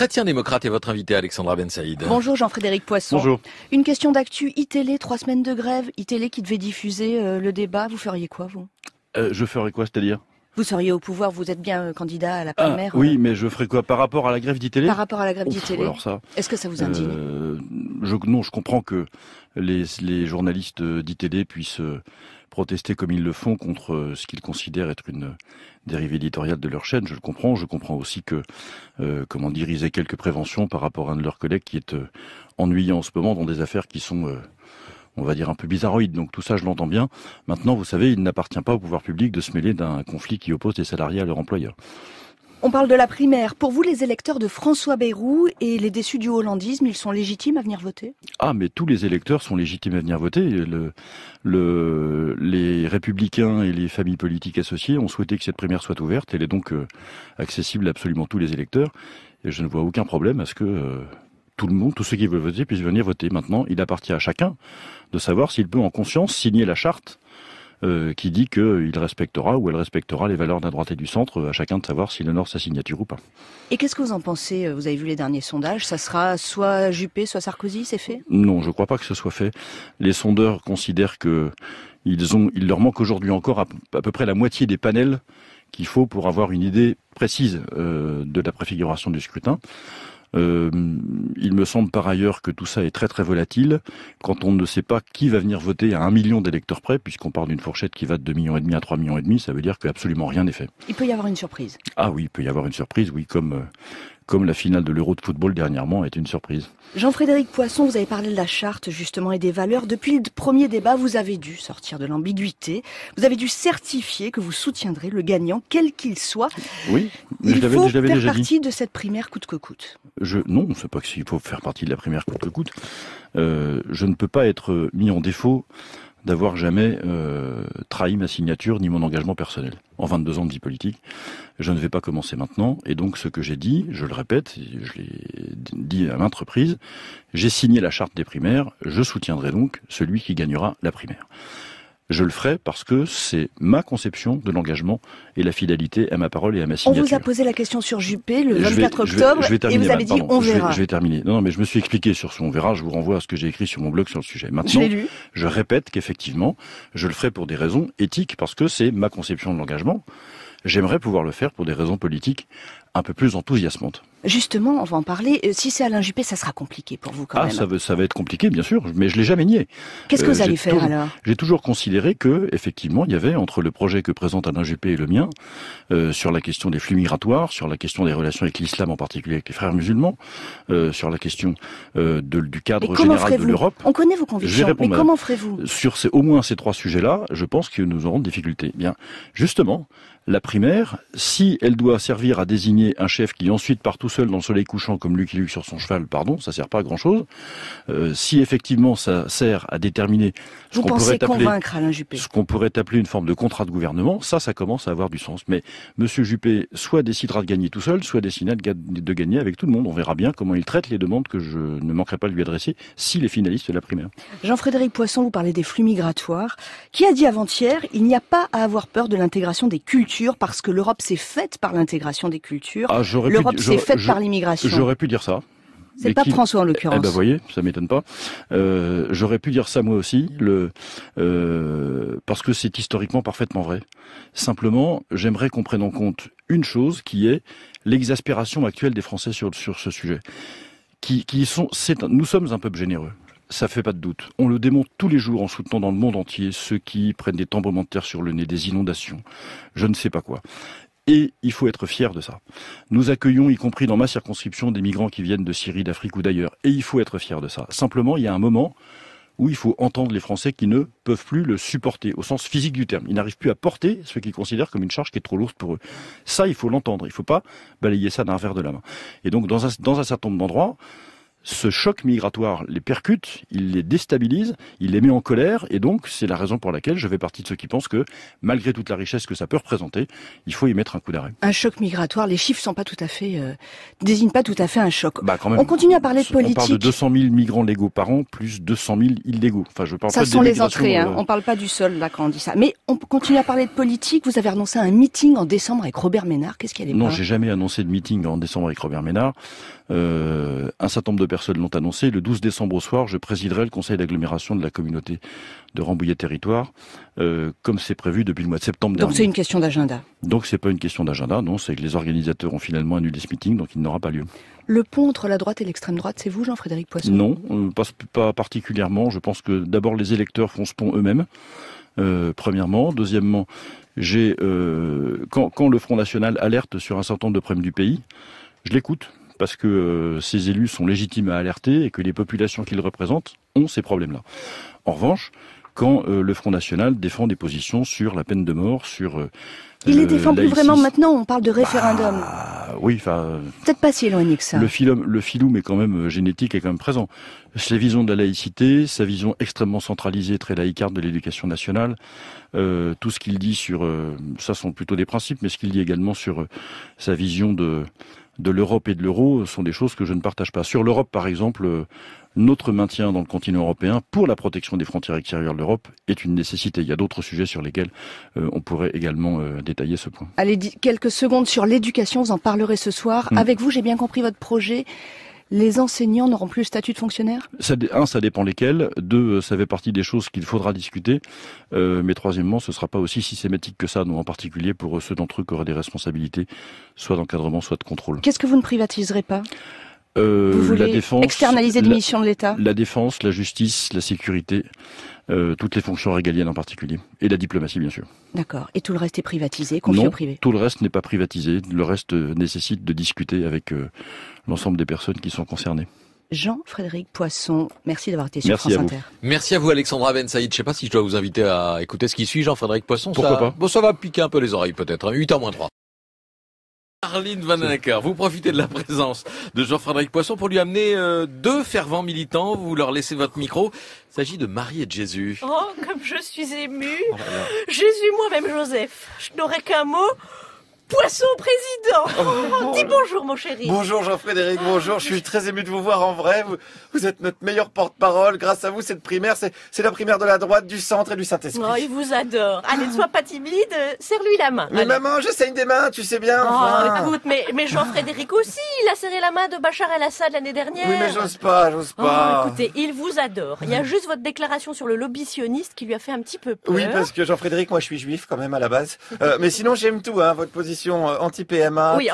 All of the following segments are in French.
Chrétien démocrate est votre invité, Alexandra Ben Saïd. Bonjour Jean-Frédéric Poisson. Bonjour. Une question d'actu, iTélé, 3 semaines de grève, iTélé qui devait diffuser le débat, vous feriez quoi vous? Je ferais quoi, c'est-à-dire? Vous seriez au pouvoir, vous êtes bien candidat à la primaire. Oui, mais je ferais quoi par rapport à la grève d'ITélé? Par rapport à la grève d'ITélé. Alors ça, est-ce que ça vous indigne? Non, je comprends que les journalistes d'ITélé puissent protester comme ils le font contre ce qu'ils considèrent être une dérive éditoriale de leur chaîne. Je le comprends. Je comprends aussi que, ils aient quelques préventions par rapport à un de leurs collègues qui est ennuyé en ce moment dans des affaires qui sont on va dire un peu bizarroïde. Donc tout ça, je l'entends bien. Maintenant, vous savez, il n'appartient pas au pouvoir public de se mêler d'un conflit qui oppose des salariés à leur employeur. On parle de la primaire. Pour vous, les électeurs de François Bayrou et les déçus du hollandisme, ils sont légitimes à venir voter? Ah, mais tous les électeurs sont légitimes à venir voter. Les républicains et les familles politiques associées ont souhaité que cette primaire soit ouverte. Elle est donc accessible à absolument tous les électeurs. Et je ne vois aucun problème à ce que tout le monde, tous ceux qui veulent voter, puissent venir voter. Maintenant, il appartient à chacun de savoir s'il peut en conscience signer la charte qui dit qu'il respectera ou elle respectera les valeurs de la droite et du centre, à chacun de savoir s'il honore sa signature ou pas. Et qu'est-ce que vous en pensez? Vous avez vu les derniers sondages, ça sera soit Juppé, soit Sarkozy, c'est fait? Non, je ne crois pas que ce soit fait. Les sondeurs considèrent que il leur manque aujourd'hui encore à peu près la moitié des panels qu'il faut pour avoir une idée précise de la préfiguration du scrutin. Il me semble par ailleurs que tout ça est très très volatile quand on ne sait pas qui va venir voter à 1 million d'électeurs près, puisqu'on parle d'une fourchette qui va de 2,5 millions à 3,5 millions, ça veut dire qu'absolument rien n'est fait. Il peut y avoir une surprise. Ah oui, il peut y avoir une surprise, oui, comme la finale de l'Euro de football dernièrement est une surprise. Jean-Frédéric Poisson, vous avez parlé de la charte justement et des valeurs. Depuis le premier débat, vous avez dû sortir de l'ambiguïté. Vous avez dû certifier que vous soutiendrez le gagnant, quel qu'il soit. Oui, mais je l'avais déjà dit. Il faut faire partie de cette primaire coûte que coûte. Non, c'est pas qu'il faut faire partie de la primaire coûte que coûte. Je ne peux pas être mis en défaut d'avoir jamais trahi ma signature ni mon engagement personnel. En 22 ans de vie politique, je ne vais pas commencer maintenant. Et donc ce que j'ai dit, je le répète, je l'ai dit à maintes reprises, j'ai signé la charte des primaires, je soutiendrai donc celui qui gagnera la primaire. Je le ferai parce que c'est ma conception de l'engagement et la fidélité à ma parole et à ma signature. On vous a posé la question sur Juppé le 24 octobre et vous avez dit on verra. Je vais terminer. Non, mais je me suis expliqué sur ce on verra. Je vous renvoie à ce que j'ai écrit sur mon blog sur le sujet. Maintenant, je répète qu'effectivement, je le ferai pour des raisons éthiques parce que c'est ma conception de l'engagement. J'aimerais pouvoir le faire pour des raisons politiques un peu plus enthousiasmantes. Justement, on va en parler. Si c'est Alain Juppé, ça sera compliqué pour vous quand même. Ça va être compliqué, bien sûr, mais je l'ai jamais nié. Qu'est-ce que vous allez faire alors? J'ai toujours considéré que, effectivement, il y avait entre le projet que présente Alain Juppé et le mien, sur la question des flux migratoires, sur la question des relations avec l'islam, en particulier avec les frères musulmans, sur la question du cadre général de l'Europe. On connaît vos convictions, mais comment ferez-vous? Sur au moins ces 3 sujets-là, je pense que nous aurons des difficultés. Bien, justement, la primaire, si elle doit servir à désigner un chef qui ensuite part tout seul dans le soleil couchant comme Lucky Luke sur son cheval, pardon, ça sert pas à grand chose. Si effectivement ça sert à déterminer ce qu'on pourrait appeler une forme de contrat de gouvernement, ça commence à avoir du sens. Mais Monsieur Juppé soit décidera de gagner tout seul, soit décidera de gagner avec tout le monde. On verra bien comment il traite les demandes que je ne manquerai pas de lui adresser s'il est finaliste de la primaire. Jean-Frédéric Poisson, vous parlez des flux migratoires. Qui a dit avant-hier, il n'y a pas à avoir peur de l'intégration des cultures parce que l'Europe s'est faite par l'intégration des cultures. L'Europe s'est faite par l'immigration. J'aurais pu dire ça. C'est pas François en l'occurrence. Eh ben, voyez, ça m'étonne pas. J'aurais pu dire ça moi aussi, parce que c'est historiquement parfaitement vrai. Simplement, j'aimerais qu'on prenne en compte une chose qui est l'exaspération actuelle des Français sur ce sujet. Nous sommes un peuple généreux. Ça fait pas de doute. On le démontre tous les jours en soutenant dans le monde entier ceux qui prennent des tremblements de terre sur le nez, des inondations, je ne sais pas quoi. Et il faut être fier de ça. Nous accueillons, y compris dans ma circonscription, des migrants qui viennent de Syrie, d'Afrique ou d'ailleurs. Et il faut être fier de ça. Simplement, il y a un moment où il faut entendre les Français qui ne peuvent plus le supporter, au sens physique du terme. Ils n'arrivent plus à porter ce qu'ils considèrent comme une charge qui est trop lourde pour eux. Ça, il faut l'entendre. Il ne faut pas balayer ça d'un revers de la main. Et donc, dans un certain nombre d'endroits, ce choc migratoire les percute, il les déstabilise, il les met en colère, et donc c'est la raison pour laquelle je fais partie de ceux qui pensent que, malgré toute la richesse que ça peut représenter, il faut y mettre un coup d'arrêt. Un choc migratoire, les chiffres sont pas tout à fait, désignent pas tout à fait un choc. Quand même, on continue à parler de politique. On parle de 200 000 migrants légaux par an, plus 200 000 illégaux. Enfin, je parle ça pas de sont les entrées, hein. On parle pas du sol, là, quand on dit ça. Mais on continue à parler de politique. Vous avez annoncé un meeting en décembre avec Robert Ménard. Qu'est-ce qu'il y a des Non, j'ai jamais annoncé de meeting en décembre avec Robert Ménard. Un certain nombre de personnes l'ont annoncé. Le 12 décembre au soir, je présiderai le conseil d'agglomération de la communauté de Rambouillet-Territoire, comme c'est prévu depuis le mois de septembre dernier. Donc c'est une question d'agenda. Donc c'est pas une question d'agenda, non, c'est que les organisateurs ont finalement annulé ce meeting, donc il n'aura pas lieu. Le pont entre la droite et l'extrême droite, c'est vous, Jean-Frédéric Poisson? Non, pas particulièrement. Je pense que d'abord les électeurs font ce pont eux-mêmes, premièrement. Deuxièmement, quand le Front National alerte sur un certain nombre de problèmes du pays, je l'écoute, parce que ces élus sont légitimes à alerter et que les populations qu'ils représentent ont ces problèmes-là. En revanche, quand le Front National défend des positions sur la peine de mort, sur il les défend plus vraiment maintenant, on parle de référendum. Oui, enfin... Peut-être pas si éloigné que ça. Le filou, mais quand même génétique, est quand même présent. Sa vision de la laïcité, sa vision extrêmement centralisée, très laïcarde de l'éducation nationale, tout ce qu'il dit sur... ça sont plutôt des principes, mais ce qu'il dit également sur sa vision de l'Europe et de l'euro sont des choses que je ne partage pas. Sur l'Europe, par exemple... notre maintien dans le continent européen pour la protection des frontières extérieures de l'Europe est une nécessité. Il y a d'autres sujets sur lesquels on pourrait également détailler ce point. Allez, quelques secondes sur l'éducation, vous en parlerez ce soir. Avec vous, j'ai bien compris votre projet. Les enseignants n'auront plus le statut de fonctionnaire ? Ça dépend lesquels. 2, ça fait partie des choses qu'il faudra discuter. Mais troisièmement, ce ne sera pas aussi systématique que ça, nous en particulier pour ceux d'entre eux qui auraient des responsabilités, soit d'encadrement, soit de contrôle. Qu'est-ce que vous ne privatiserez pas ? Vous voulez la défense, externaliser des missions de l'État ? La défense, la justice, la sécurité, toutes les fonctions régaliennes en particulier. Et la diplomatie, bien sûr. D'accord. Et tout le reste est privatisé, confié au privé ? Tout le reste n'est pas privatisé. Le reste nécessite de discuter avec l'ensemble des personnes qui sont concernées. Jean-Frédéric Poisson, merci d'avoir été sur France Inter. Merci à vous, Alexandra Ben Saïd. Je ne sais pas si je dois vous inviter à écouter ce qui suit, Jean-Frédéric Poisson. Pourquoi pas ? Bon, ça va piquer un peu les oreilles peut-être. 8h moins 3. Charline Vanhoenacker, vous profitez de la présence de Jean-Frédéric Poisson pour lui amener 2 fervents militants. Vous leur laissez votre micro. Il s'agit de Marie et de Jésus. Oh, comme je suis émue. Jésus, moi-même Joseph. Je n'aurais qu'un mot. Poisson président. Dis bonjour mon chéri. Bonjour Jean-Frédéric, bonjour. Je suis très ému de vous voir en vrai. Vous êtes notre meilleur porte-parole. Grâce à vous, cette primaire, c'est la primaire de la droite, du centre et du Saint-Esprit. Oh, il vous adore. Allez, ne sois pas timide. Serre-lui la main. Mais allez. maman, je saigne des mains, tu sais bien. Oh, écoute, mais Jean-Frédéric aussi, il a serré la main de Bachar el-Assad l'année dernière. Oui, mais j'ose pas. Oh, écoutez, il vous adore. Il y a juste votre déclaration sur le lobby sioniste qui lui a fait un petit peu peur. Oui, parce que Jean-Frédéric, moi je suis juif quand même à la base. Mais sinon, j'aime tout, hein, votre position anti-PMA. Oui,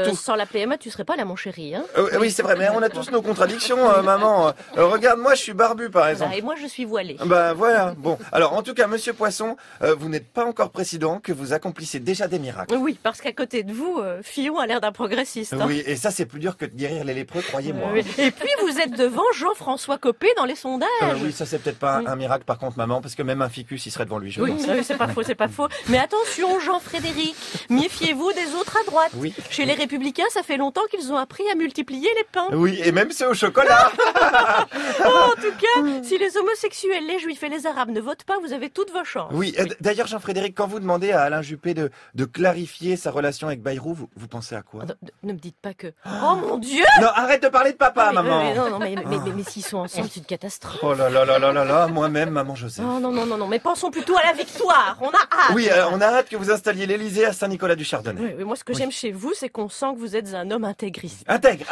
tout. Sans la PMA, tu serais pas là, mon chéri. Hein. Oui, c'est vrai, mais on a tous nos contradictions, maman. Regarde, moi, je suis barbu, par exemple. Et moi, je suis voilé. Voilà. Bon, alors, en tout cas, Monsieur Poisson, vous n'êtes pas encore président, que vous accomplissez déjà des miracles. Oui, parce qu'à côté de vous, Fillon a l'air d'un progressiste. Hein. Oui, et ça, c'est plus dur que de guérir les lépreux, croyez-moi. Oui. Et puis, vous êtes devant Jean-François Copé dans les sondages. Oui, ça, c'est peut-être pas un miracle, par contre, maman, parce que même un ficus, il serait devant lui, je pense. Oui, c'est pas faux. Mais attention, Jean-Frédéric, méfiez-vous des autres à droite. Oui. Chez les Républicains, ça fait longtemps qu'ils ont appris à multiplier les pains. Oui, et même ceux au chocolat. En tout cas, si les homosexuels, les juifs et les arabes ne votent pas, vous avez toutes vos chances. Oui, d'ailleurs, Jean-Frédéric, quand vous demandez à Alain Juppé de clarifier sa relation avec Bayrou, vous pensez à quoi ? Ne me dites pas que... Oh mon Dieu ! Non, arrête de parler de papa, maman. Mais s'ils sont ensemble, c'est une catastrophe. Oh là, moi-même, maman Joseph. Oh non, mais pensons plutôt à la victoire. On a hâte. Oui, on a hâte que vous installiez l'Élysée à Saint-Nicolas-du-Chardonnay. Oui, moi, ce que j'aime chez vous, c'est qu'on sent que vous êtes un homme intégriste. Intègre,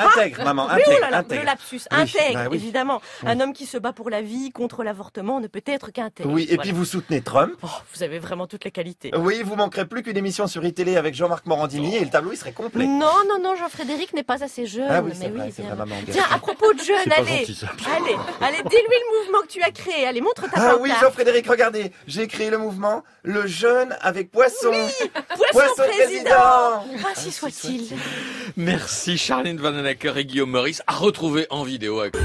maman, oui, intègre, oh là là, intègre. Le lapsus, oui, intègre, évidemment. Oui. Un homme qui se bat pour la vie, contre l'avortement, ne peut être qu'intègre. Oui, et puis vous soutenez Trump. Oh, vous avez vraiment toutes les qualités. Oui, vous manquerez plus qu'une émission sur iTélé avec Jean-Marc Morandini et le tableau, il serait complet. Non, Jean-Frédéric n'est pas assez jeune. Ah oui, c'est vrai, maman. Tiens, à propos de jeune, allez, dis-lui le mouvement que tu as créé. Allez, montre ta pancarte. Ah oui, Jean-Frédéric, regardez, j'ai créé le mouvement Le Jeune avec Poisson. Oui, Poisson président. Ainsi soit-il. Merci Charline Vanhoenacker et Guillaume Meurice, à retrouver en vidéo avec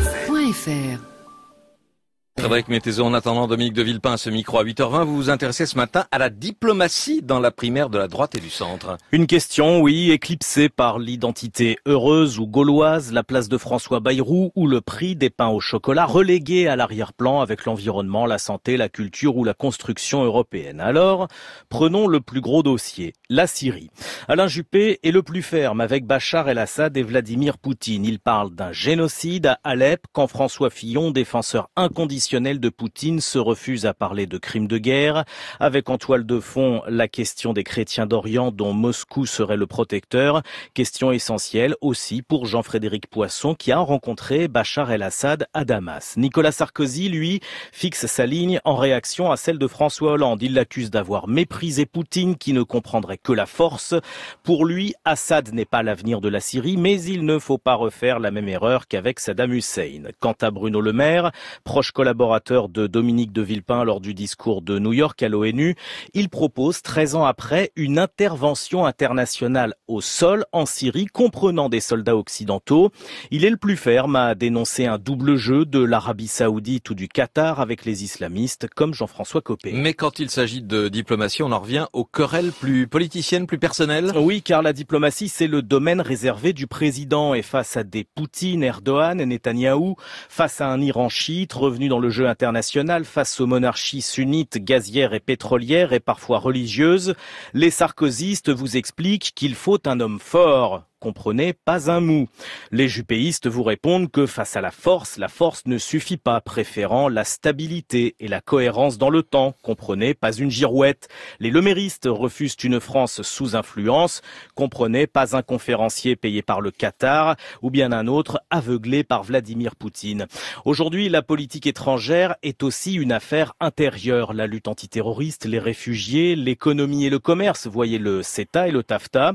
Frédéric Mettezo, en attendant Dominique de Villepin à ce micro à 8h20, vous vous intéressez ce matin à la diplomatie dans la primaire de la droite et du centre. Une question, oui, éclipsée par l'identité heureuse ou gauloise, la place de François Bayrou ou le prix des pains au chocolat, relégué à l'arrière-plan avec l'environnement, la santé, la culture ou la construction européenne. Alors, prenons le plus gros dossier, la Syrie. Alain Juppé est le plus ferme avec Bachar el-Assad et Vladimir Poutine. Il parle d'un génocide à Alep quand François Fillon, défenseur inconditionnel de Poutine, se refuse à parler de crimes de guerre, avec en toile de fond la question des chrétiens d'Orient dont Moscou serait le protecteur, question essentielle aussi pour Jean-Frédéric Poisson qui a rencontré Bachar el-Assad à Damas. Nicolas Sarkozy, lui, fixe sa ligne en réaction à celle de François Hollande. Il l'accuse d'avoir méprisé Poutine qui ne comprendrait que la force. Pour lui, Assad n'est pas l'avenir de la Syrie, mais il ne faut pas refaire la même erreur qu'avec Saddam Hussein. Quant à Bruno Le Maire, proche collaborateur de Dominique de Villepin lors du discours de New York à l'ONU, il propose 13 ans après une intervention internationale au sol en Syrie comprenant des soldats occidentaux. Il est le plus ferme à dénoncer un double jeu de l'Arabie Saoudite ou du Qatar avec les islamistes comme Jean-François Copé. Mais quand il s'agit de diplomatie, on en revient aux querelles plus politiciennes, plus personnelles. Oui, car la diplomatie, c'est le domaine réservé du président. Et face à des Poutine, Erdogan, Netanyahou, face à un Iran chiite revenu dans le jeu international, face aux monarchies sunnites, gazières et pétrolières et parfois religieuses, les sarkozystes vous expliquent qu'il faut un homme fort. Comprenez, pas un mou. Les juppéistes vous répondent que face à la force ne suffit pas, préférant la stabilité et la cohérence dans le temps. Comprenez, pas une girouette. Les leméristes refusent une France sous influence. Comprenez, pas un conférencier payé par le Qatar ou bien un autre aveuglé par Vladimir Poutine. Aujourd'hui, la politique étrangère est aussi une affaire intérieure. La lutte antiterroriste, les réfugiés, l'économie et le commerce, voyez le CETA et le TAFTA.